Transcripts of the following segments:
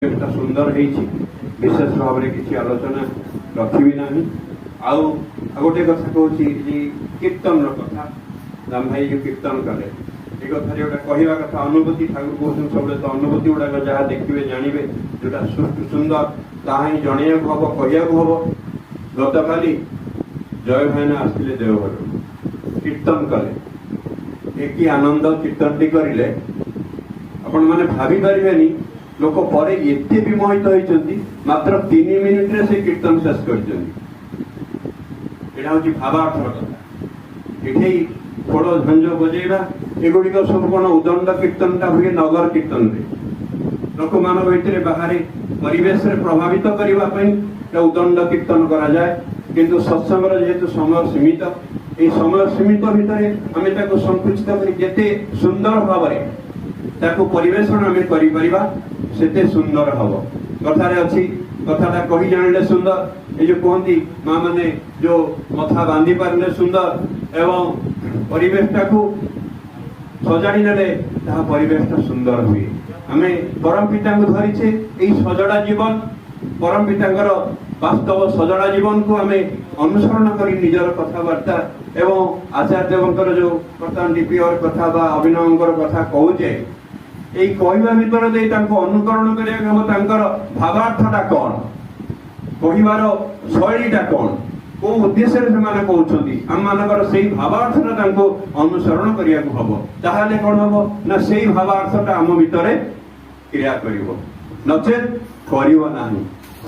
सुंदर विशेष भाव में किसी आलोचना रखी ना आउ गोटे कथा कहूँ कीर्तन कथा राम भाई जो कीर्तन कले ये कथा जो कहवा कथा अनुभूति ठाकुर कहते सब तो अनुभूति गुड़ाक जहाँ देखिए जानवे जोटा सुंदर ताहा ही जन हम कहवाक हम गत काली जय भाईना आसते देवघर कीर्तन कले एक आनंद कीर्तन टी करें आपण मैंने भावी पारे लोक पर एते विमोहित होती मात्र 3 मिनिट रे से कीर्तन शेष कर भावार्थर कथा ये थोड़ झंझ बजेगा एगुड़िक सब कौन उदंड कीर्तन टा हुए नगर कीर्तन लोक मान भितर बाहर परिवेश प्रभावित करने उदंड कीर्तन करा जाए किंतु सत्संग जेहेतु समय सीमित ये समय सीमित भितर आम संकुचित कर सुंदर भाव परिवेषण आम करते सुंदर हम कथार अच्छी कथाटा कही जाने सुंदर ये जो कहती माँ मैंने जो मथा बांधी पारे सुंदर एवं परिवेशटा को सजाड़ी ने परिवेशटा सुंदर हुए आम परम पिता को धरीचे यही सजड़ा जीवन परम पिता वास्तव सजड़ा जीवन को आम अनुसरण कर निजर कथबार्ता एवं आचार्य देवंकर जो बर्तमान डीपीआर कथा अभिनवंकर कथा कहूचे यही कहवा भितर अनुकरण कर भावार्थटा कौन कहबार शैलीटा कौन कौ उद्देश्य से कहते आम मानकर से भावार्थटा अनुसरण करने हम ताहले कौन हम ना से भावार्थटा आम भितर क्रिया कर नचेत करना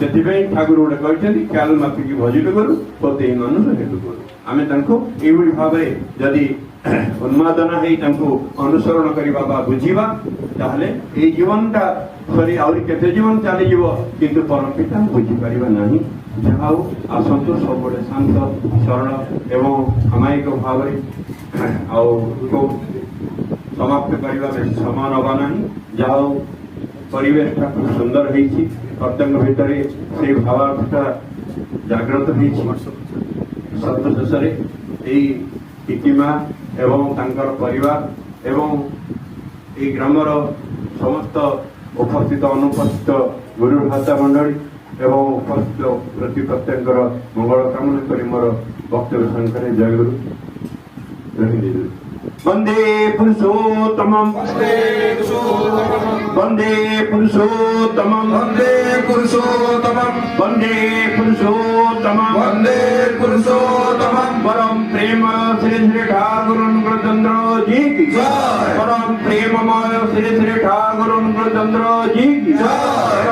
से ठाकुर गोटे कहते ख्याल माफिकी भजिल करूँ प्रत्येक मनुष्य हेतु करूँ आम ये भाव जदि उन्मादना अनुसरण करवा बुझा ताहले ये जीवनटा सरी आउरी केते जीवन चली किंतु परम पिता बुझीपर ना जहाँ आसतु सब शांत सरल एवं सामायिक भाव समाप्त करने बेस समय नवा ना जहाँ परिवेशटा खूब सुंदर होती प्रत्यंग भितर से भावार्थटा जागृत हो शेष टीकीमा एवं तांकर परिवार एवं ये ग्रामर समस्त उपस्थित अनुपस्थित गुरु भाषा मंडली एवं उपस्थित प्रति प्रत्येक मंगल कामना कर मोर वक्तव्य संख्या जय गुरु वंदे पुरुषोत्तमं वंदे पुरुषोत्तमं वंदे पुरुषोत्तमं वंदे पुरुषोत्तमं वंदे पुरुषोत्तमं परम प्रेम श्री श्री ठाकुर चंद्र जी की परम प्रेममय श्री श्री ठाकुर चंद्र जी